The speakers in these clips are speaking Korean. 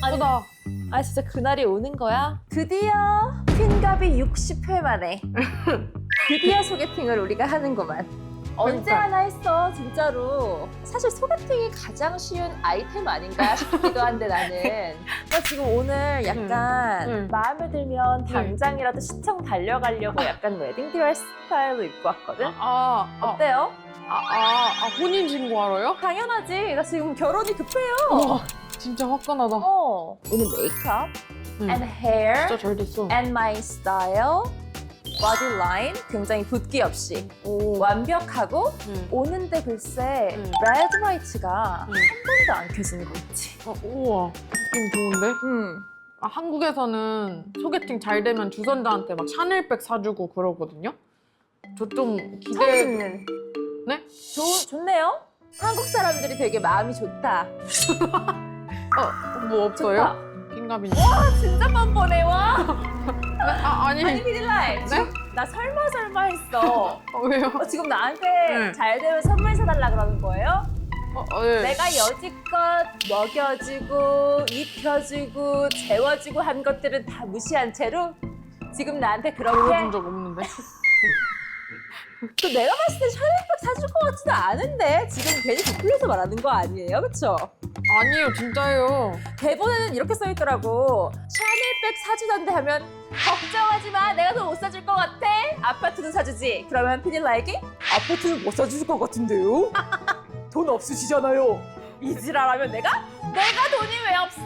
예쁘다. 아 진짜 그날이 오는 거야? 드디어 퀸갑이 60회 만에 드디어 소개팅을 우리가 하는구만. 언제 그러니까. 하나 했어 진짜로. 사실 소개팅이 가장 쉬운 아이템 아닌가 싶기도 한데 나는 나 지금 오늘 약간 마음에 들면 당장이라도 시청 달려가려고 약간 웨딩드레스 스타일로 입고 왔거든? 어때요? 혼인 신고하러요? 당연하지. 나 지금 결혼이 급해요. 우와, 진짜 화끈하다. 오늘 메이크업 and hair 진짜 잘 됐어. and my style, body line 굉장히 붓기 없이 완벽하고 오는데 글쎄 레드 라이트가 한 번도 안 켜지는 거 있지. 우와, 느낌 좋은데? 한국에서는 소개팅 잘 되면 주선자한테 막 샤넬백 사주고 그러거든요? 저 좀 처음 기대... 듣는. 네? 좋네요. 한국 사람들이 되게 마음이 좋다. 뭐 없어요? 좋다. 빈갑인데. 와 진짜 뻔뻔해 와. 아니 아니 피딜라이. 네? 나 설마 했어. 왜요? 지금 나한테 네. 잘 되면 선물 사달라 그러는 거예요? 네. 내가 여지껏 먹여주고 입혀주고 재워주고 한 것들은 다 무시한 채로 지금 나한테 그렇게 들어준 적 없는데. 또 내가 봤을 때 샤넬백 사줄 것 같지도 않은데 지금 괜히 부풀려서 말하는 거 아니에요? 그쵸? 아니에요, 진짜예요. 대본에는 이렇게 써있더라고. 샤넬백 사주던데 하면 걱정하지 마 내가 더 못 사줄 것 같아? 아파트는 사주지. 그러면 피딜라에게 아파트는 못 사줄 것 같은데요? 돈 없으시잖아요. 이지랄하면 내가 돈이 왜 없어?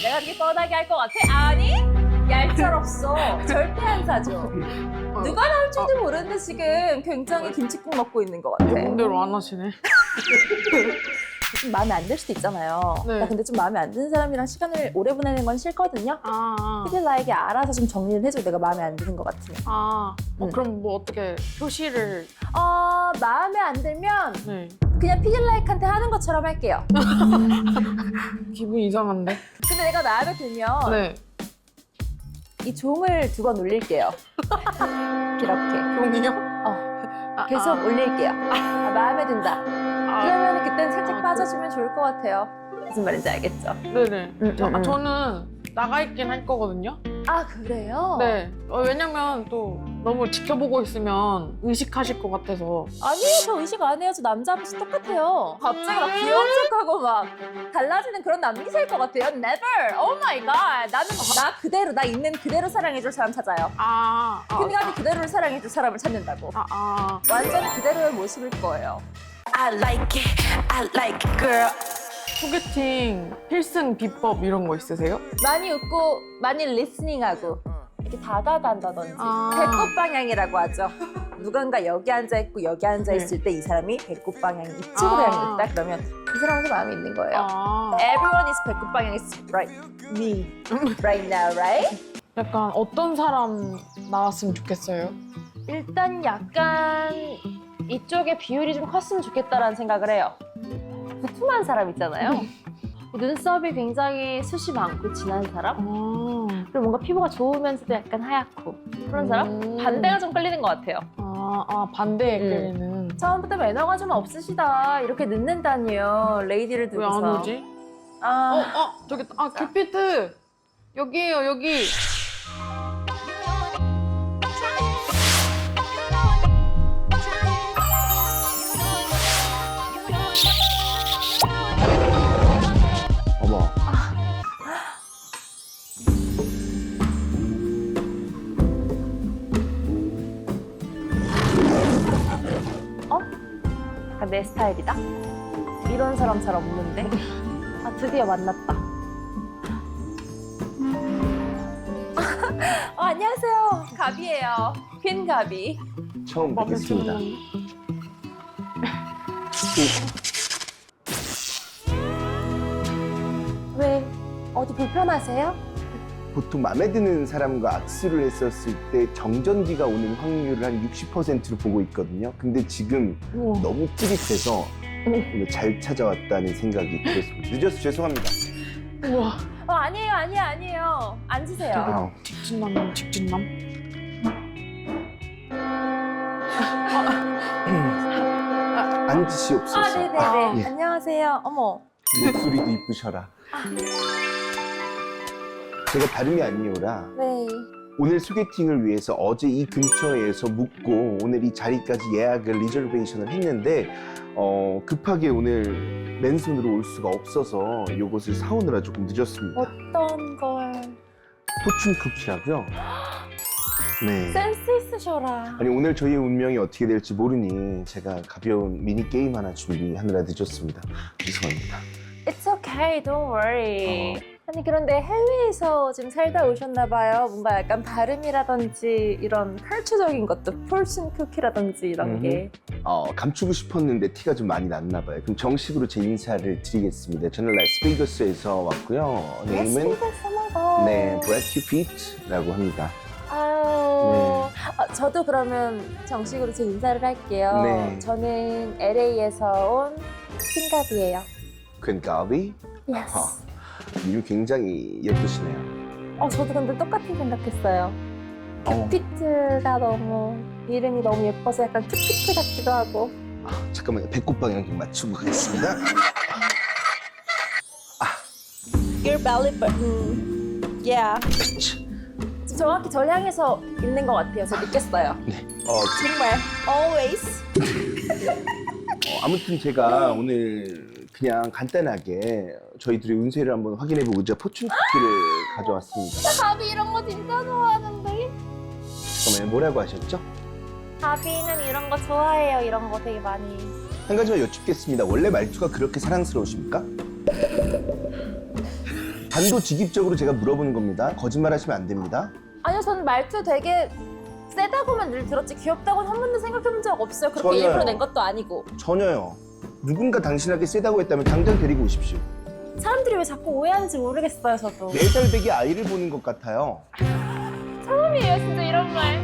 내가 그렇게 뻔하게 할 것 같아? 아니 얄짤없어. 절대 안 사줘. 누가 나올지도 모르는데 지금 굉장히 김치국 먹고 있는 것 같아. 내 맘대로 안 하시네. 좀 마음에 안 들 수도 있잖아요. 네. 나 근데 좀 마음에 안 드는 사람이랑 시간을 오래 보내는 건 싫거든요. 피딜라에게 알아서 좀 정리를 해줘. 내가 마음에 안 드는 것 같으면. 그럼 뭐 어떻게 표시를... 마음에 안 들면 네. 그냥 피딜라이크한테 하는 것처럼 할게요. 기분 이상한데? 근데 내가 마음에 들면 네. 이 종을 2번 올릴게요. 이렇게. 종이요? 계속 올릴게요. 마음에 든다. 그러면 그땐 살짝 빠져주면 좋을 것 같아요. 무슨 말인지 알겠죠? 네네. 저는 나가 있긴 할 거거든요. 아 그래요? 네. 왜냐면 또 너무 지켜보고 있으면 의식하실 것 같아서. 아니에요. 저 의식 안 해요. 저 남자 아버지 똑같아요. 갑자기 막 귀여운 척하고 막 달라지는 그런 남미사일 것 같아요. Never. Oh my god. 나는 나 그대로 나 있는 그대로 사랑해줄 사람 찾아요. 퀸갑이 그대로를 사랑해줄 사람을 찾는다고. 완전 그대로의 모습일 거예요. I like it, I like it, girl. 소개팅 필승 비법 이런 거 있으세요? 많이 웃고 많이 리스닝하고 이렇게 다가간다든지 아. 배꼽 방향이라고 하죠. 누군가 여기 앉아있고 여기 앉아있을 때 이 사람이 배꼽 방향이 이쪽으로 향해 있다 그러면 이 사람한테 마음이 있는 거예요. Everyone is 배꼽 방향 is right me right now, right? 약간 어떤 사람 나왔으면 좋겠어요? 일단 약간 이쪽에 비율이 좀 컸으면 좋겠다라는 생각을 해요. 두툼한 사람 있잖아요. 눈썹이 굉장히 숱이 많고 진한 사람? 그리고 뭔가 피부가 좋으면서도 약간 하얗고 그런 사람? 반대가 좀 끌리는 것 같아요. 반대에 끌리는. 처음부터 매너가 좀 없으시다 이렇게 늦는다니요. 레이디를 왜 안 두고서. 오지? 저기 자. 큐피트 여기에요, 여기. 어머. 내 스타일이다? 이런 사람 잘 없는데? 드디어 만났다. 안녕하세요. 가비예요. 퀸가비. 처음 뵙겠습니다. 왜? 어디 불편하세요? 보통 마음에 드는 사람과 악수를 했었을 때 정전기가 오는 확률을 한 60%로 보고 있거든요. 근데 지금 우와. 너무 찌릿해서 오늘 잘 찾아왔다는 생각이 들었습니다. 늦어서 죄송합니다. 우와. 아니에요. 앉으세요. 아우. 직진남. 앉으시옵소서. 네네네. 예. 안녕하세요. 어머. 목소리도 이쁘셔라. 제가 다름이 아니오라 네. 오늘 소개팅을 위해서 어제 이 근처에서 묵고 오늘 이 자리까지 예약을 리저베이션을 했는데 급하게 오늘 맨손으로 올 수가 없어서 이것을 사오느라 조금 늦었습니다. 어떤 걸? 포춘 쿠키라고요? 네. 센스 있으셔라. 아니 오늘 저희의 운명이 어떻게 될지 모르니 제가 가벼운 미니 게임 하나 준비하느라 늦었습니다. 죄송합니다. It's okay, don't worry. 아니 그런데 해외에서 지금 살다 오셨나봐요. 뭔가 약간 발음이라든지 이런 컬처적인 것도 폴슨 쿠키라든지 이런 게. 감추고 싶었는데 티가 좀 많이 났나 봐요. 그럼 정식으로 제 인사를 드리겠습니다. 저는 라스베이거스에서 왔고요. 네임은 네, 브래드 피트라고 합니다. 저도 그러면 정식으로 제 인사를 할게요. 네. 저는 LA에서 온 킹갑이에요. 퀸가비? Yes. 이름 굉장히 예쁘시네요. 저도 근데 똑같이 생각했어요. 큐피트가 너무 이름이 너무 예뻐서 약간 큐피트 같기도 하고. 잠깐만요. 배꼽 방향 좀 맞추고 가겠습니다. Your belly button. Yeah. 정확히 절 향해서 있는 것 같아요. 저 느꼈어요. 네. 정말 always. 아무튼 제가 오늘 그냥 간단하게 저희들의 운세를 한번 확인해보고자 포춘 쿠키를 가져왔습니다. 가비 이런 거 진짜 좋아하는데. 잠깐만요. 뭐라고 하셨죠? 가비는 이런 거 좋아해요. 이런 거 되게 많이. 한 가지만 여쭙겠습니다. 원래 말투가 그렇게 사랑스러우십니까? 단도직입적으로 제가 물어보는 겁니다. 거짓말하시면 안 됩니다. 아니요, 저는 말투 되게 세다고만 늘 들었지 귀엽다고는 한 번도 생각해본 적 없어요. 그렇게 전혀요. 일부러 낸 것도 아니고. 전혀요. 누군가 당신에게 세다고 했다면 당장 데리고 오십시오. 사람들이 왜 자꾸 오해하는지 모르겠어요, 저도. 4살 배기 아이를 보는 것 같아요. 처음이에요, 진짜 이런 말.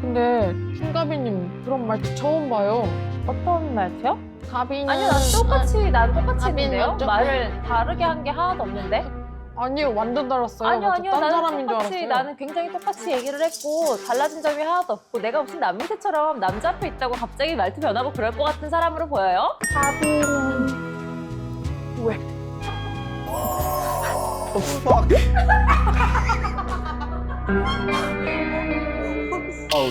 근데 킹가비님 그런 말투 처음 봐요. 어떤 말투요? 가비는 아니요, 난 똑같이 가비는 했는데요. 어쩌- 말을 다르게 한 게 하나도 없는데. 아니요 완전 달랐어요. 아니요, 딴 나는 사람인 줄 똑같이, 알았어요. 나는 굉장히 똑같이 얘기를 했고 달라진 점이 하나도 없고 내가 무슨 남미세처럼 남자 앞에 있다고 갑자기 말투 변하고 그럴 것 같은 사람으로 보여요? 가비는 왜?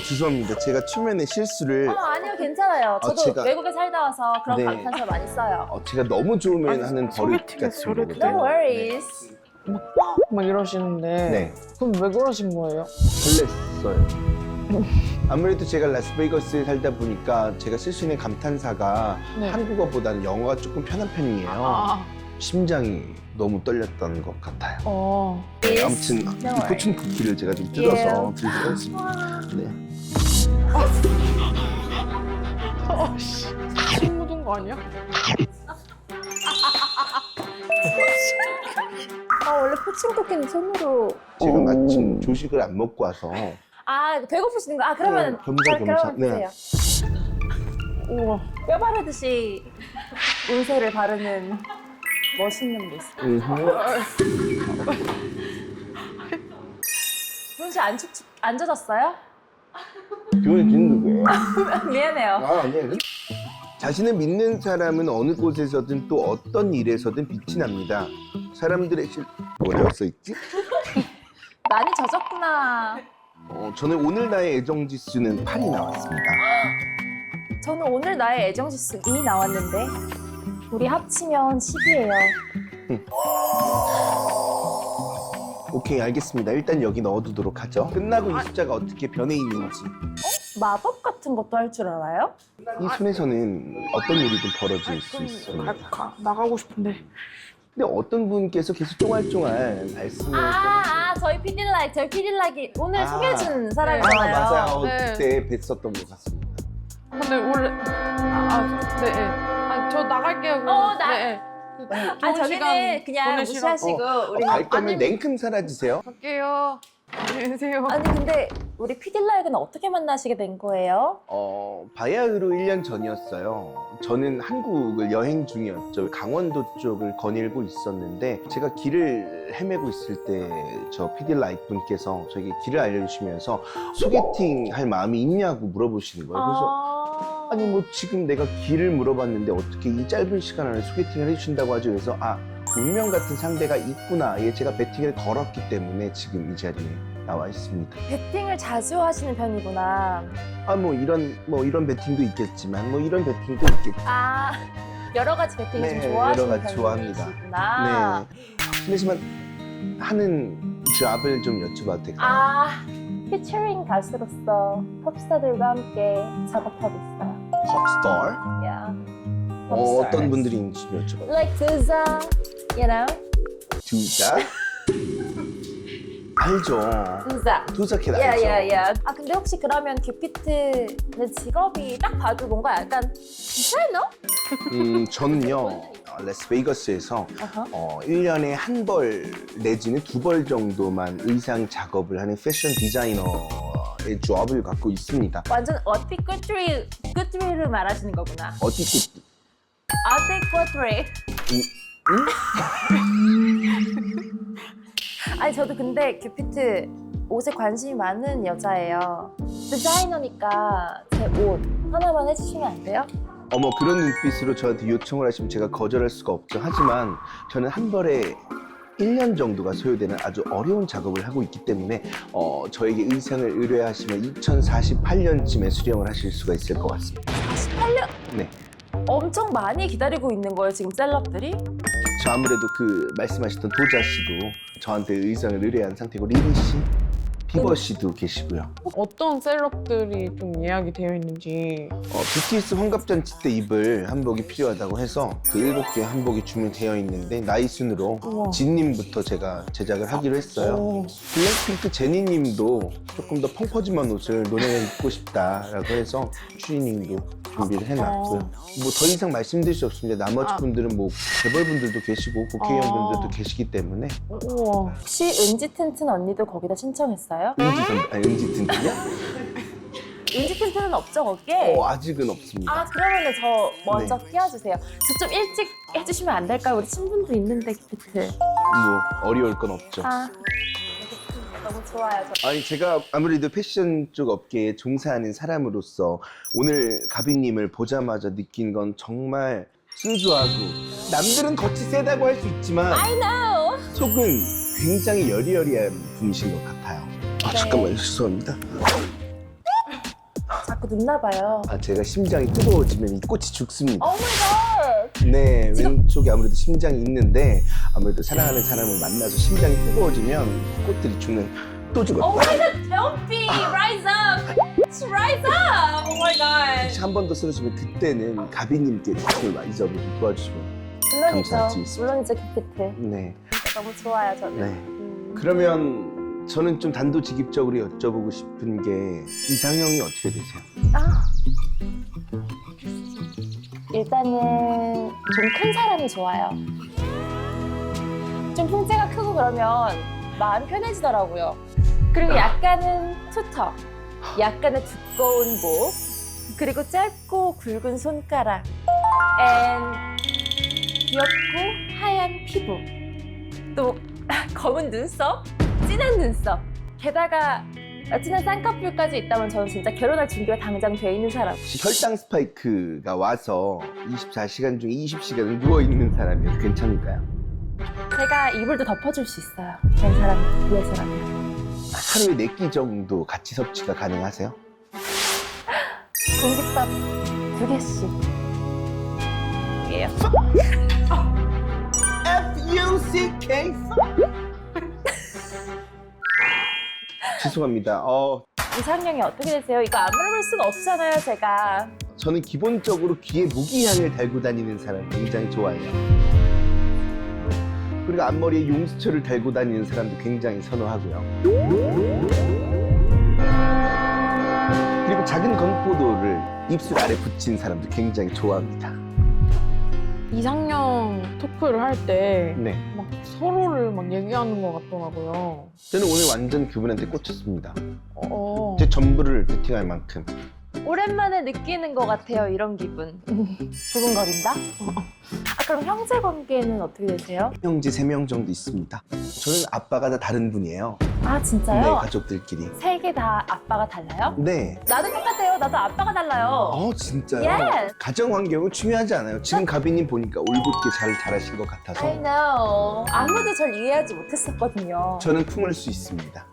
죄송합니다. 제가 초면에 실수를 아니요, 괜찮아요. 저도 제가- 외국에 살다 와서 그런 네. 감탄사 많이 써요. 제가 너무 좋으면 아니, 하는 버릇 소개팅에서 같은 저렇게 거거든요. No worries. 막 이러시는데 네. 그럼 왜 그러신 거예요? 설렜어요. 아무래도 제가 라스베이거스에 살다 보니까 제가 쓸 수 있는 감탄사가 네. 한국어보다는 영어가 조금 편한 편이에요. 심장이 너무 떨렸던 것 같아요. 네, 아무튼 No 이 포춘 쿠키를 제가 좀 뜯어서 들고 가겠습니다. 네. 침 묻은 거 아니야? 원래 포춘쿠키는 손으로. 제가 마침 조식을 안 먹고 와서 배고프시는 거? 그러면 네, 겸사겸사. 네. 주세요. 우와. 뼈 바르듯이 운세를 바르는 멋있는 모습. 조은 씨 안 젖었어요? 교회 듣는 거예요. 미안해요. 아니에요. 자신을 믿는 사람은 어느 곳에서든 또 어떤 일에서든 빛이 납니다. 사람들의 뭐라고 써있지? 많이 젖었구나. 저는 오늘 나의 애정지수는 8이 나왔습니다. 저는 오늘 나의 애정지수 2 나왔는데 우리 합치면 10이에요. 오케이, 알겠습니다. 일단 여기 넣어두도록 하죠. 끝나고 이 숫자가 어떻게 변해 있는지. 마법 같은 것도 할 줄 알아요? 이 손에서는 어떤 일이든 벌어질 수 그럼 있습니다. 나가고 싶은데. 근데 어떤 분께서 계속 쫑알쫑알 말씀을 저희 피딜라이크 오늘 아. 소개해준 사람이잖아요. 맞아요. 네. 그때 뵀었던 것 같습니다. 근데 원래 네. 저 나갈게요. 그럼. 네. 저기는 그냥 무시하시고 우리 갈 거면 아니, 냉큼 사라지세요. 갈게요. 안녕히 계세요. 아니 근데 우리 피딜라이크는 어떻게 만나시게 된 거예요? 바야흐로 1년 전이었어요. 저는 한국을 여행 중이었죠. 강원도 쪽을 거닐고 있었는데 제가 길을 헤매고 있을 때 저 피딜라이크 분께서 저에게 길을 알려주시면서 소개팅 할 마음이 있냐고 물어보시는 거예요. 그래서 아니 뭐 지금 내가 길을 물어봤는데 어떻게 이 짧은 시간 안에 소개팅을 해주신다고 하죠. 그래서 운명 같은 상대가 있구나. 예, 제가 배팅을 걸었기 때문에 지금 이 자리에 나와 있습니다. 배팅을 자주 하시는 편이구나. 아, 뭐 이런 배팅도 있겠지만 뭐 이런 배팅도 있겠지. 아, 여러 가지 배팅을 네, 좀 좋아하시는 여러 가지 좋아합니다. 편이시구나. 네. 실례지만 하는 잡을 좀 여쭤봐도 될까요? 아, 피처링 가수로서 pop스타들과 함께 작업하고 있어요. 팝스타? Yeah. 어떤 분들인지 좀 여쭤봐도 Like SZA, you know? 두자? 알죠. SZA. 두자켓 Yeah, 알죠. yeah, yeah. 아, 근데 혹시 그러면 큐피트는 직업이 딱 봐도 뭔가 약간 디자이너? 저는요, 라스베이거스에서 어허. 1년에 한 벌 내지는 두 벌 정도만 의상 작업을 하는 패션 디자이너의 조합을 갖고 있습니다. 완전 어티 꾸트리를 말하시는 거구나. 어디 어티 꾸트리. 아니 저도 근데 큐피트 옷에 관심이 많은 여자예요. 디자이너니까 제 옷 하나만 해주시면 안 돼요? 어머, 그런 눈빛으로 저한테 요청을 하시면 제가 거절할 수가 없죠. 하지만 저는 한 벌에 1년 정도가 소요되는 아주 어려운 작업을 하고 있기 때문에 저에게 의상을 의뢰하시면 2048년쯤에 수령을 하실 수가 있을 것 같습니다. 48년? 네. 엄청 많이 기다리고 있는 거예요 지금 셀럽들이? 저 아무래도 그 말씀하셨던 도자 씨도 저한테 의상을 의뢰한 상태고, 리리 씨, 피버 씨도 계시고요. 어떤 셀럽들이 좀 예약이 되어 있는지. BTS 환갑잔치 때 입을 한복이 필요하다고 해서 그 7개의 한복이 주문되어 있는데 나이 순으로 우와. 진님부터 제가 제작을 하기로 했어요. 오. 블랙핑크 제니님도 조금 더 펑퍼짐한 옷을 노래에 입고 싶다라고 해서 추리닝도 준비를 해놨고요. 뭐 더 이상 말씀드릴 수 없습니다. 나머지 분들은 뭐 재벌분들도 계시고 국회의원분들도 계시기 때문에. 우와. 혹시 은지 튼튼 언니도 거기다 신청했어요? 은지 튼튼이요? 은지 튼튼은 없죠 거기에? 아직은 없습니다. 아 그러면은 저 먼저 네. 끼워주세요. 저 좀 일찍 해주시면 안 될까요? 우리 친분도 있는데 큐피트. 뭐 어려울 건 없죠. 아 알겠습니다. 너무 좋아요. 아니, 제가 아무래도 패션 쪽 업계에 종사하는 사람으로서 오늘 가비님을 보자마자 느낀 건 정말 순수하고, 남들은 겉이 세다고 할 수 있지만 I know. 속은 굉장히 여리여리한 분이신 것 같아요. 아, 네. 잠깐만요. 죄송합니다. 자꾸 눕나 봐요. 아, 제가 심장이 뜨거워지면 이 꽃이 죽습니다. Oh my god. 네, 왼쪽에 아무래도 심장이 있는데 아무래도 사랑하는 사람을 만나서 심장이 뜨거워지면 꽃들이 죽는, 또 죽었다. Oh my god. Don't be. Rise up. Rise up. Oh my god. 혹시 한 번 더 쓰러지면 그때는 가비님께 조금을 많이 좀 도와주시면. 물론이죠. 감사하지. 물론이죠 큐피트. 네. 너무 좋아요 저는. 네. 그러면 저는 좀 단도직입적으로 여쭤보고 싶은 게, 이상형이 어떻게 되세요? 아. 일단은 좀 큰 사람이 좋아요. 좀 풍채가 크고 그러면 마음 편해지더라고요. 그리고 약간은 투턱, 약간의 두꺼운 목, 그리고 짧고 굵은 손가락, 귀엽고 하얀 피부, 또 검은 눈썹, 진한 눈썹, 게다가 진한 쌍꺼풀까지 있다면 저는 진짜 결혼할 준비가 당장 돼 있는 사람. 혹시 혈당 스파이크가 와서 24시간 중에 20시간을 누워있는 사람이 괜찮을까요? 제가 이불도 덮어줄 수 있어요. 그런 사람 위해서라면. 하루에 4끼 정도 같이 섭취가 가능하세요? 공깃밥 2개씩. 이에요. F-U-C-K 죄송합니다. 이상형이 어떻게 되세요? 이거 안 물어볼 수가 없잖아요, 제가. 저는 기본적으로 귀에 무기향을 달고 다니는 사람 굉장히 좋아해요. 그리고 앞머리에 용수철을 달고 다니는 사람도 굉장히 선호하고요. 그리고 작은 건포도를 입술 아래 붙인 사람도 굉장히 좋아합니다. 이상형 토크를 할 때 막 네. 서로를 막 얘기하는 것 같더라고요. 저는 오늘 완전 그분한테 꽂혔습니다. 어. 제 전부를 베팅할 만큼. 오랜만에 느끼는 것 같아요, 이런 기분. 두근거린다? 아, 그럼 형제 관계는 어떻게 되세요? 형제 3명 정도 있습니다. 저는 아빠가 다 다른 분이에요. 아, 네, 진짜요? 가족들끼리. 세 개 다 아빠가 달라요? 네. 나도 똑같아요. 나도 아빠가 달라요. 진짜요? Yes. 가정 환경은 중요하지 않아요. 지금 가비님 보니까 올곧게 잘 자라신 것 같아서 I know. 아무도 절 이해하지 못했었거든요. 저는 품을 수 있습니다.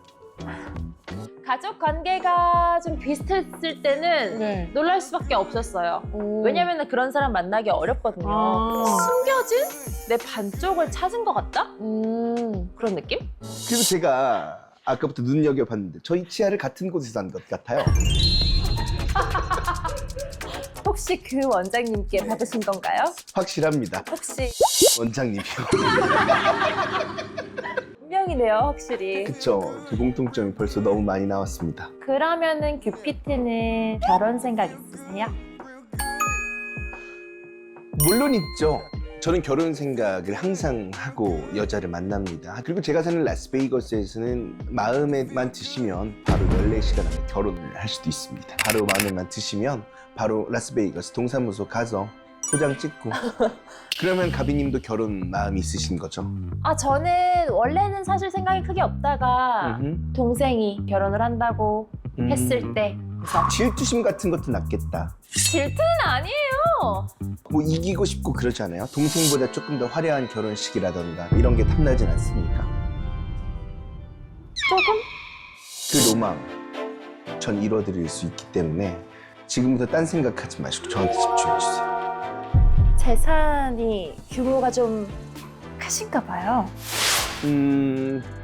가족 관계가 좀 비슷했을 때는 네. 놀랄 수밖에 없었어요. 오. 왜냐면 그런 사람 만나기 어렵거든요. 아. 숨겨진 내 반쪽을 찾은 것 같다? 그런 느낌? 그리고 제가 아까부터 눈여겨봤는데 저희 치아를 같은 곳에서 한 것 같아요. 혹시 그 원장님께 받으신 건가요? 확실합니다. 혹시 원장님이요. 분명이네요, 확실히. 그쵸. 그 공통점이 벌써 너무 많이 나왔습니다. 그러면은 규피트는 결혼 생각 있으세요? 물론 있죠. 저는 결혼 생각을 항상 하고 여자를 만납니다. 그리고 제가 사는 라스베이거스에서는 마음에만 드시면 바로 14시간 안에 결혼을 할 수도 있습니다. 바로 마음에만 드시면 바로 라스베이거스 동사무소 가서 도장 찍고 그러면 가비님도 결혼 마음이 있으신 거죠? 아, 저는 원래는 사실 생각이 크게 없다가 음흠. 동생이 결혼을 한다고 했을 때 그래서 질투심 같은 것도 낫겠다. 질투는 아니에요. 뭐 이기고 싶고 그러지 않아요? 동생보다 조금 더 화려한 결혼식이라던가 이런 게 탐나진 않습니까? 조금? 그 로망 전 이뤄드릴 수 있기 때문에 지금부터 딴 생각하지 마시고 저한테 집중해주세요. 재산이 규모가 좀 크신가 봐요.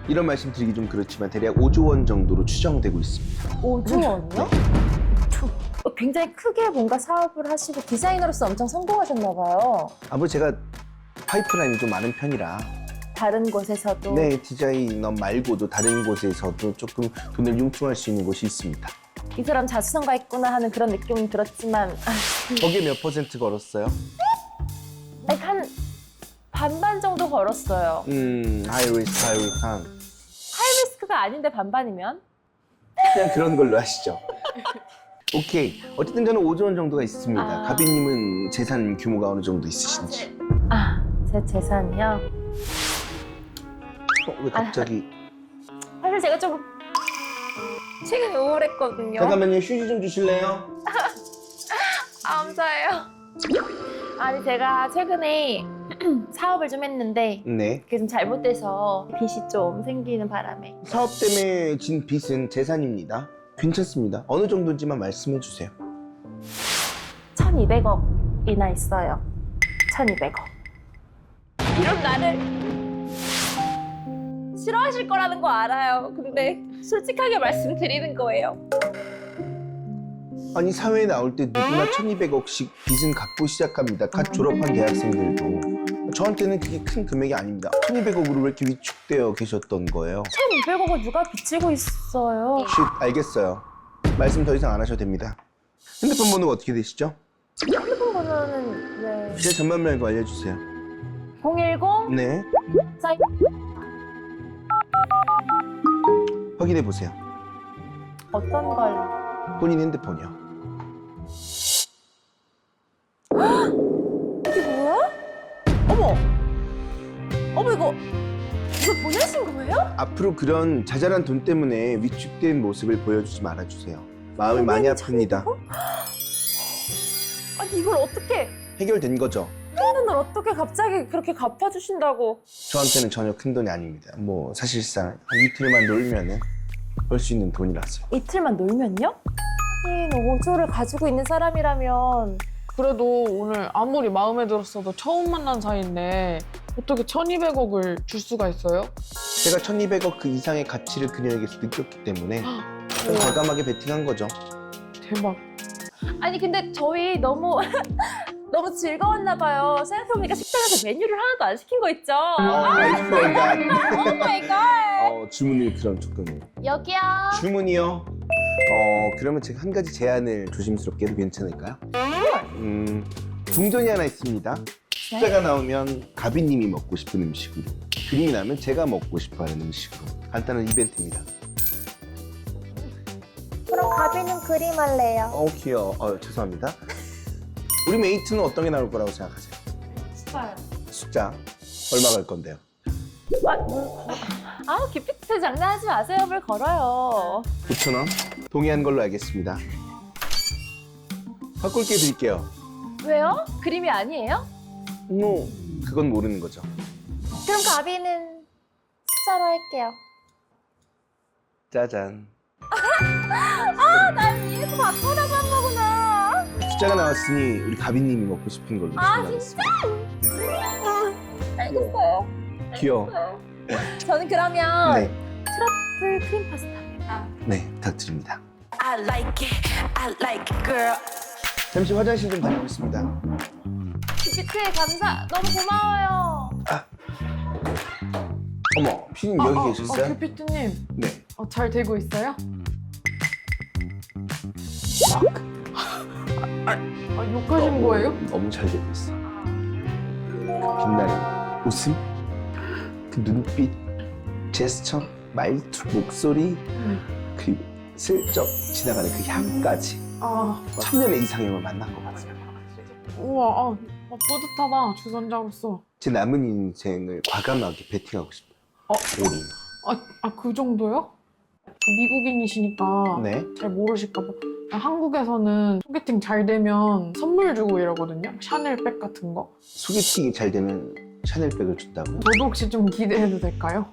이런 말씀 드리기 좀 그렇지만 대략 5조 원 정도로 추정되고 있습니다. 5조 원이요? 굉장히 크게 뭔가 사업을 하시고 디자이너로서 엄청 성공하셨나 봐요. 아무 제가 파이프라인이 좀 많은 편이라 다른 곳에서도. 네 디자이너 말고도 다른 곳에서도 조금 돈을 융통할 수 있는 곳이 있습니다. 이 사람 자수성가 있구나 하는 그런 느낌은 들었지만 거기에 몇 퍼센트 걸었어요? 한 반반 정도 걸었어요. 하이리스크 하이리칸 하이리스크가 아닌데 반반이면? 그냥 그런 걸로 하시죠. 오케이. 어쨌든 저는 5조 원 정도가 있습니다. 아. 가비님은 재산 규모가 어느 정도 있으신지? 아, 제 재산이요? 왜 갑자기? 사실 제가 좀 최근에 우울했거든요. 잠깐만요. 휴지 좀 주실래요? 감사해요. 아니, 제가 최근에 사업을 좀 했는데 네. 그게 좀 잘못돼서 빚이 좀 생기는 바람에 사업 때문에 진 빚은 재산입니다. 괜찮습니다. 어느 정도인지만 말씀해 주세요. 1,200억이나 있어요. 1,200억. 이런 나를 싫어하실 거라는 거 알아요. 근데 솔직하게 말씀드리는 거예요. 아니 사회에 나올 때 누구나 1,200억씩 빚은 갖고 시작합니다. 갓 졸업한 대학생들도. 저한테는 그게 큰 금액이 아닙니다. 1,200억으로 왜 이렇게 위축되어 계셨던 거예요? 1,200억을 누가 빚지고 있어요? 쉿, 알겠어요. 말씀 더 이상 안 하셔도 됩니다. 핸드폰 번호가 어떻게 되시죠? 핸드폰 번호는 네. 제 전만 말고 알려주세요. 010 네. 사이 확인해 보세요. 어떤 걸? 본인 핸드폰이요. 이게 뭐야? 어머! 어머, 이거 보내신 거예요? 앞으로 그런 자잘한 돈 때문에 위축된 모습을 보여주지 말아주세요. 마음이 많이 아픕니다. 아니, 이걸 어떻게 해결된 거죠? 돈을 어떻게 갑자기 그렇게 갚아주신다고? 저한테는 전혀 큰 돈이 아닙니다. 뭐 사실상 한 이틀만 놀면은 벌 수 있는 돈이라서요. 이틀만 놀면요? 아니, 5조를 가지고 있는 사람이라면 그래도 오늘 아무리 마음에 들었어도 처음 만난 사이인데 어떻게 1,200억을 줄 수가 있어요? 제가 1,200억 그 이상의 가치를 그녀에게서 느꼈기 때문에 좀 과감하게 베팅한 거죠. 대박. 아니, 근데 저희 너무 너무 즐거웠나 봐요. 생각해보니까 식당에서 메뉴를 하나도 안 시킨 거 있죠? I forgot. 오 마이 갓! 주문을 그럼 조금. 여기요. 주문이요? 그러면 제가 한 가지 제안을 조심스럽게 해도 괜찮을까요? 동전이 하나 있습니다. 숫자가 나오면 가비님이 먹고 싶은 음식으로, 그림이 나면 제가 먹고 싶어하는 음식으로 간단한 이벤트입니다. 그럼 가비는 그림 할래요. 귀여워. 죄송합니다. 우리 메이트는 어떤 게 나올 거라고 생각하세요? 진짜요. 숫자 얼마 갈 건데요? 기피트 장난하지 마세요. 뭘 걸어요. 9,000원 동의한 걸로 알겠습니다. 바꿀게 드릴게요. 왜요? 그림이 아니에요? 뭐 그건 모르는 거죠. 그럼 가비는 숫자로 할게요. 짜잔. 난 이래서 바꾸라고 한 거구나. 숫자가 나왔으니 우리 가비님이 먹고 싶은 걸로 주문하겠습니다. 알겠어요. 귀여워. 저는 그러면 네, 트러플 크림 파스타. 네 부탁드립니다. I like it, I like it, girl. 잠시 화장실 좀 다녀오겠습니다. 기피트 감사. 너무 고마워요. 어머, 피디님 여기 계셨어요? 큐피트님, 네. 잘 되고 있어요? 욕하신 거예요? 너무 잘 되고 있어. 그 빛나는 웃음, 그 눈빛, 제스처, 말투, 목소리, 그리고 슬쩍 지나가는 그 향까지 천년의 이상형을 만난 것 같아요. 우와, 뿌듯하다, 주선자로서. 제 남은 인생을 과감하게 베팅하고 싶어요. 올인. 그 정도요? 미국인이시니까 네. 잘 모르실까봐. 한국에서는 소개팅 잘 되면 선물 주고 이러거든요. 샤넬백 같은 거. 소개팅이 잘 되면 샤넬백을 준다고요? 저도 혹시 좀 기대해도 될까요?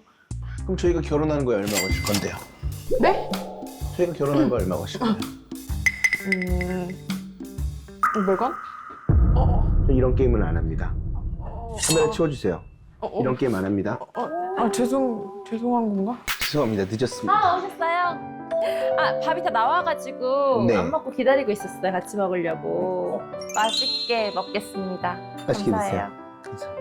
그럼 저희가 결혼하는 거에 얼마 거실 건데요? 네? 저희가 결혼하는 거에 얼마 거실 거예요? 500원? 저 이런 게임은 안 합니다. 카메라 치워주세요. 이런 게임 안 합니다. 죄송한 건가? 죄송합니다. 늦었습니다. 오셨어요? 밥이 다 나와가지고 네. 안 먹고 기다리고 있었어요. 같이 먹으려고. 맛있게 먹겠습니다. 맛있게 감사해요. 드세요.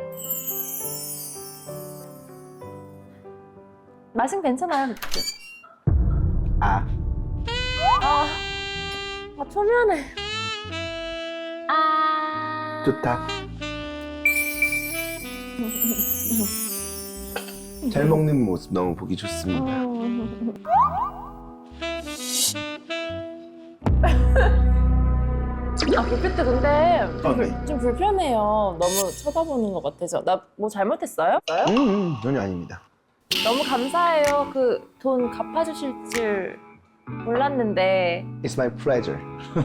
맛은 괜찮아요. 초면에. 좋다. 잘 먹는 모습 너무 보기 좋습니다. 기피트 근데 네. 좀 불편해요. 너무 쳐다보는 것 같아서. 나 뭐 잘못했어요? 전혀 아닙니다. 너무 감사해요. 그 돈 갚아주실 줄 몰랐는데. It's my pleasure.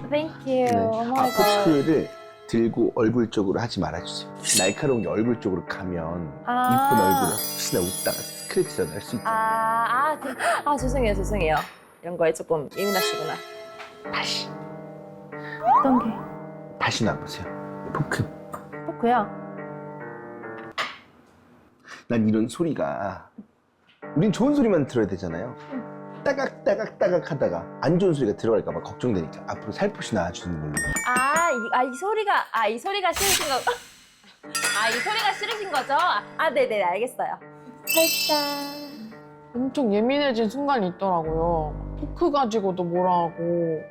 Thank you. Oh my God. 포크를 들고 얼굴 쪽으로 하지 말아주세요. 날카로운 게 얼굴 쪽으로 가면 이쁜 얼굴을 혹시나 웃다가 스크래치라도 할 수 있잖아요. 죄송해요. 이런 거에 조금 예민하시구나. 다시 어떤 게? 다시 놔보세요. 포크. 포크요? 난 이런 소리가 우린 좋은 소리만 들어야 되잖아요. 따각따각 하다가 안 좋은 소리가 들어갈까 봐 걱정되니까 앞으로 살포시 나와주는 걸로. 이 소리가 싫으신 거. 이 소리가 싫으신 거죠? 네네, 알겠어요. 살짝. 엄청 예민해진 순간이 있더라고요. 포크 가지고도 뭐라 하고.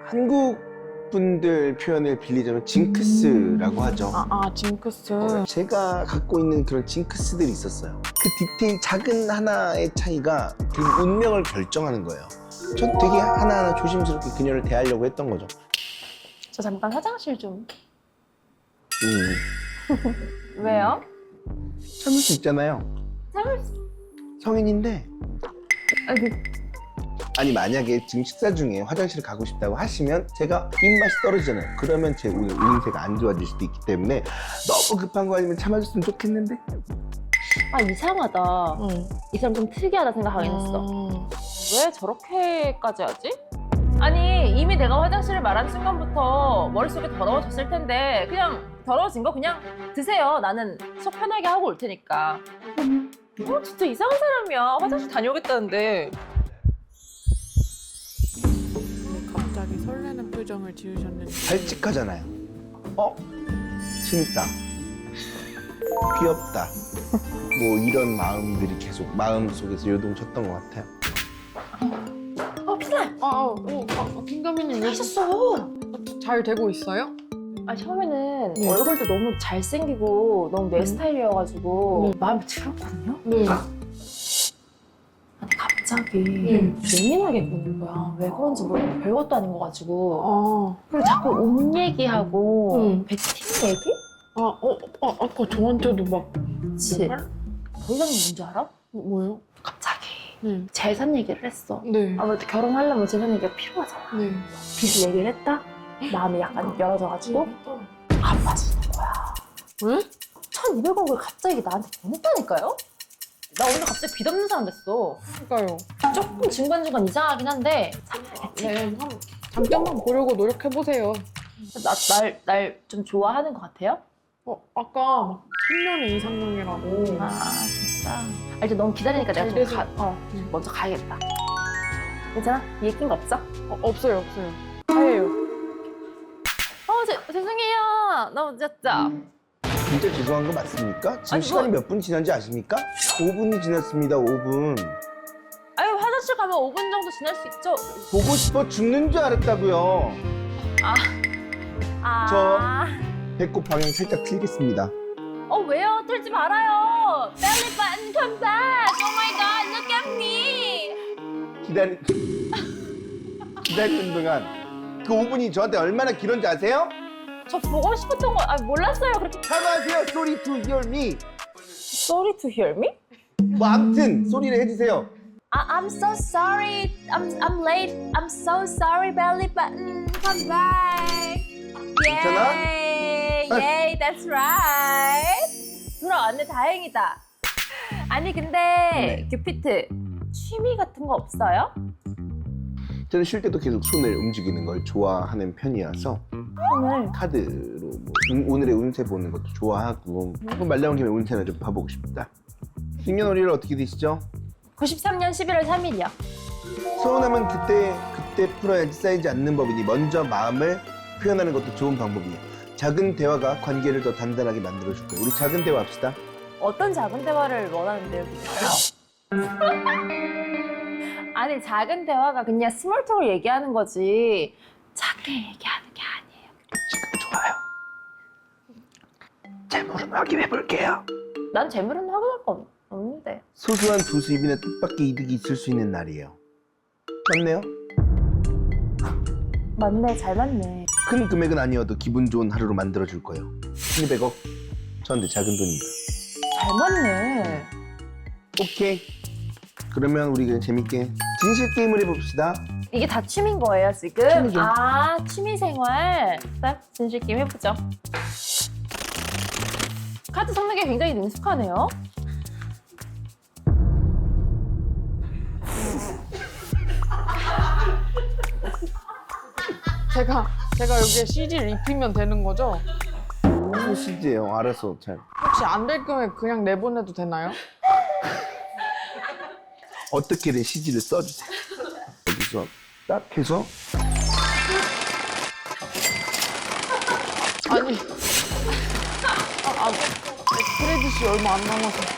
한국 분들 표현을 빌리자면 징크스라고 하죠. 징크스. 제가 갖고 있는 그런 징크스들이 있었어요. 그 디테일 작은 하나의 차이가 그 운명을 결정하는 거예요. 전 되게 하나하나 조심스럽게 그녀를 대하려고 했던 거죠. 저 잠깐 화장실 좀. 음. 왜요? 참을 수 있잖아요. 참을 수. 성인인데. 아니 만약에 지금 식사 중에 화장실을 가고 싶다고 하시면 제가 입맛이 떨어지잖아요. 그러면 제 오늘 운세가 안 좋아질 수도 있기 때문에 너무 급한 거 아니면 참아줬으면 좋겠는데. 이상하다. 이 사람 좀 특이하다 생각하긴 했어. 음. 왜 저렇게까지 하지? 아니 이미 내가 화장실을 말한 순간부터 머릿속이 더러워졌을 텐데 그냥 더러워진 거 그냥 드세요. 나는 속 편하게 하고 올 테니까. 진짜 이상한 사람이야. 화장실 다녀오겠다는데. 갑자기 설레는 표정을 지으셨는데. 발칙하잖아요. 재밌다. 귀엽다. 뭐 이런 마음들이 계속 마음속에서 요동쳤던 것 같아요. 피나. 김가미님 하셨어. 잘 되고 있어요? 처음에는 네. 얼굴도 너무 잘생기고 너무 내 스타일이어가지고 네. 마음에 들었거든요. 네. 근데 갑자기 갑자기 응. 예민하게 구는 거야. 왜 그런지 모르겠어. 별것도 아닌 거 가지고. 그리고 자꾸 옷 얘기하고 응. 베팅 얘기? 아까 저한테도 막 그치. 더 이상은 뭔지 알아? 뭐예요? 갑자기 네. 재산 얘기를 했어. 네. 아무래도 결혼하려면 재산 얘기가 필요하잖아. 네. 빚을 얘기를 했다? 마음이 약간 열어져가지고 갚아주는 거야. 왜? 1,200억을 갑자기 나한테 보냈다니까요? 나 오늘 갑자기 빚 없는 사람 됐어. 그러니까요. 조금 중간중간 이상하긴 한데 참아야겠지. 네. 한 장점만 보려고 노력해보세요. 날 좀 좋아하는 것 같아요? 아까 막 3년에 이상형이라고. 아 진짜. 이제 너무 기다리니까 내가 좀 먼저 가야겠다. 괜찮아? 위에 낀 거 없어? 없어요. 하예요. 죄송해요. 너무 늦었죠? 진짜 죄송한 거 맞습니까? 지금 아니, 시간이 몇 분 지난지 아십니까? 5분이 지났습니다. 5분. 아유 화장실 가면 5분 정도 지날 수 있죠? 보고 싶어 죽는 줄 알았다고요. 배꼽 방향 살짝 틀겠습니다. 왜요? 틀지 말아요. Belly button come back. Oh my god, look at me. 기다리는 동안 그 5분이 저한테 얼마나 길었는지 아세요? 저 보고 싶었던 거 몰랐어요. 그렇게 사과하세요. Sorry to hear me. Sorry to hear me? 뭐 아무튼 소리를 해주세요. I'm so sorry. I'm late. I'm so sorry. Belly button come back. 괜찮아? Yay, that's right. 돌아왔네, 다행이다. 아니 근데 규피트 취미 같은 거 없어요? 저는 쉴 때도 계속 손을 움직이는 걸 좋아하는 편이어서 오늘 카드로 뭐 오늘의 운세 보는 것도 좋아하고 말 나온 김에 운세나 좀 봐보고 싶다. 생년월일은 어떻게 되시죠? 93년 11월 3일이요. 서운하면 그때 풀어야지 쌓이지 않는 법이니 먼저 마음을 표현하는 것도 좋은 방법이에요. 작은 대화가 관계를 더 단단하게 만들어줄 거예요. 우리 작은 대화 합시다. 어떤 작은 대화를 원하는데요, 아니 작은 대화가 그냥 스몰톡을 얘기하는 거지 작게 얘기하는 게 아니에요. 지금 좋아요. 재물은 확인해 볼게요. 난 재물은 확인할 거 없는데. 소소한 두 수입이나 뜻밖의 이득이 있을 수 있는 날이에요. 맞네요. 맞네, 잘 맞네. 큰 금액은 아니어도 기분 좋은 하루로 만들어줄 거예요. 1200억? 저한테 작은 돈입니다. 잘 맞네. 오케이. 그러면 우리 그냥 재밌게 진실 게임을 해봅시다. 이게 다 취미인 거예요, 지금? 취미죠. 아, 취미생활. 딱 진실 게임 해보죠. 카드 섞는 게 굉장히 능숙하네요. 제가 여기에 CG를 입히면 되는 거죠? 소시지예요. 알아서 잘. 혹시 안 될 경우에 그냥 내보내도 되나요? 어떻게든 CG를 써주세요. 여기서 딱 해서 아니. 크레딧이 얼마 안 남아서.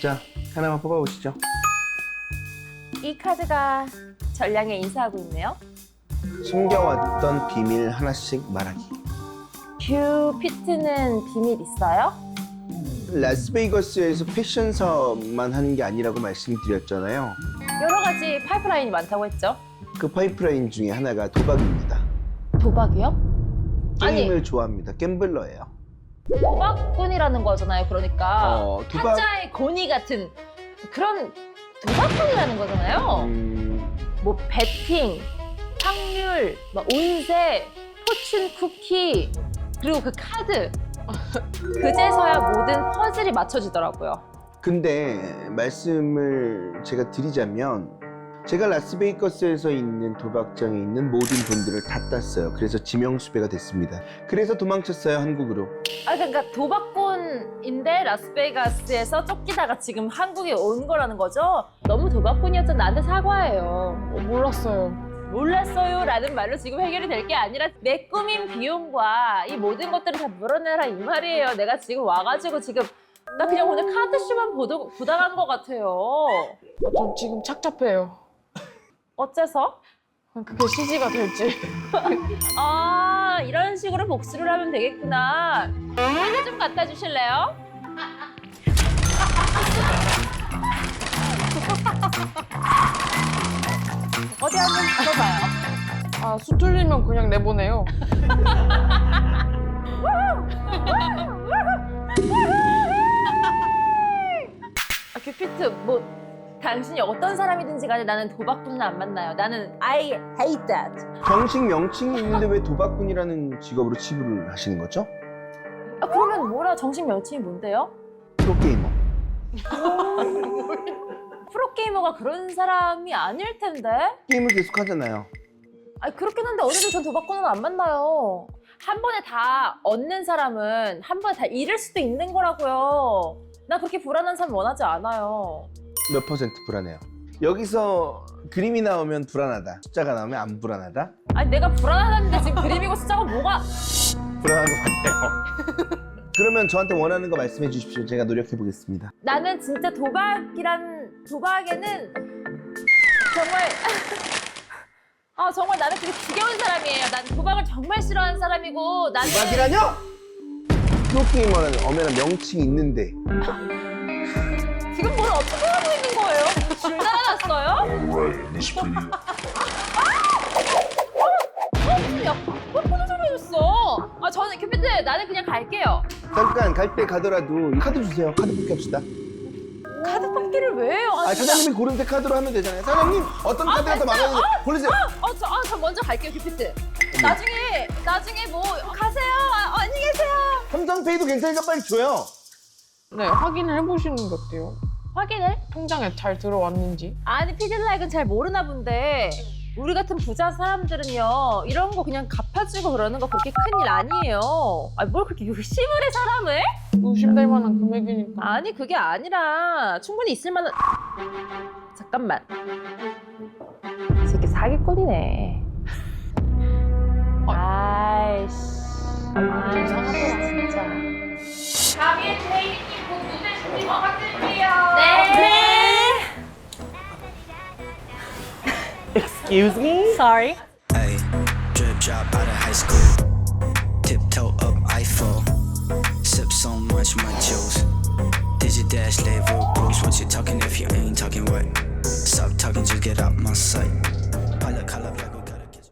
자 하나만 뽑아보시죠. 이 카드가 전량에 인사하고 있네요. 숨겨왔던 비밀 하나씩 말하기. 큐피트는 비밀 있어요? 라스베이거스에서 패션 사업만 하는 게 아니라고 말씀드렸잖아요. 여러 가지 파이프라인이 많다고 했죠. 그 파이프라인 중에 하나가 도박입니다. 도박이요? 게임을 좋아합니다. 갬블러예요. 도박꾼이라는 거잖아요. 그러니까 도박. 한자의 고니 같은 그런 도박꾼이라는 거잖아요. 뭐 베팅, 확률, 막 운세, 포춘 쿠키 그리고 그 카드 그제서야 모든 퍼즐이 맞춰지더라고요. 근데 말씀을 제가 드리자면 제가 라스베이거스에서 있는 도박장에 있는 모든 돈들을 다 땄어요. 그래서 지명수배가 됐습니다. 그래서 도망쳤어요, 한국으로. 그러니까 도박꾼인데 라스베이거스에서 쫓기다가 지금 한국에 온 거라는 거죠? 너무 도박꾼이었던 나한테 사과해요. 몰랐어요. 몰랐어요 라는 말로 지금 해결이 될 게 아니라 내 꾸민 비용과 이 모든 것들을 다 물어내라 이 말이에요. 내가 지금 와가지고 지금 나 그냥 오늘 카드쇼만 보다 간 것 같아요. 저 지금 착잡해요. 어째서? 그게 CG가 될지. 아 이런 식으로 복수를 하면 되겠구나. 이거 좀 갖다 주실래요? 어디 한번 들어봐요. 아, 수 틀리면 그냥 내보내요. 아, 큐피트, 뭐 당신이 어떤 사람이든지 간에 나는 도박꾼은 안 만나요. 나는 I hate that. 정식 명칭이 있는데 왜 도박꾼이라는 직업으로 치부를 하시는 거죠? 아, 그러면 뭐라 정식 명칭이 뭔데요? 프로게이머. 프로게이머가 그런 사람이 아닐 텐데? 게임을 계속 하잖아요. 아니 그렇긴 한데 어제도 전 도박꾼은 안 만나요. 한 번에 다 얻는 사람은 한 번에 다 잃을 수도 있는 거라고요. 나 그렇게 불안한 사람 원하지 않아요. 몇 퍼센트 불안해요? 여기서 그림이 나오면 불안하다. 숫자가 나오면 안 불안하다? 아니 내가 불안하다는데 지금 그림이고 숫자가 뭐가... 불안한 것 같아요. 그러면 저한테 원하는 거 말씀해 주십시오. 제가 노력해 보겠습니다. 나는 진짜 도박에는 정말 정말 나는 되게 지겨운 사람이에요. 난 도박을 정말 싫어하는 사람이고 나는 도박이라뇨? 프로게이머라는 엄연한 명칭이 있는데 지금 뭘 어떻게 하고 있는 거예요? 줄 달아놨어요? 무슨 약간 소리 해줬어. 아 저는 큐피트 나는 그냥 갈게요. 잠깐 갈 때 가더라도 카드 주세요. 카드 뽑기 합시다. 카드 뽑기를 왜 해요? 아, 사장님이 고른 데 카드로 하면 되잖아요. 사장님 어떤 카드가 더 마음에 드세요? 고르세요. 저 먼저 갈게요 큐피트. 나중에 뭐 가세요. 안녕히 계세요. 삼성페이도 괜찮으니까 빨리 줘요. 네, 확인을 해보시는 게 어때요? 확인을? 통장에 잘 들어왔는지. 아니 피들라이크는 잘 모르나 본데 우리 같은 부자 사람들은요 이런 거 그냥 갚아주고 그러는 거 그렇게 큰일 아니에요. 아니 뭘 그렇게 의심을 해 사람을? 의심될 만한 금액이니까. 아니 그게 아니라 충분히 있을 만한... 잠깐만 이 새끼 사기꾼이네. 아이씨 이상하다 진짜. 다음에 제이님 곧 무대 준비 부탁드릴게요. 네. Excuse me? Sorry. Ay, drip drop out of high school. Tiptoe up, I fall. Sip so much, my juice. Did you dash level Bruce? What you talking if you ain't talking what? Stop talking, just get out my sight. I look like a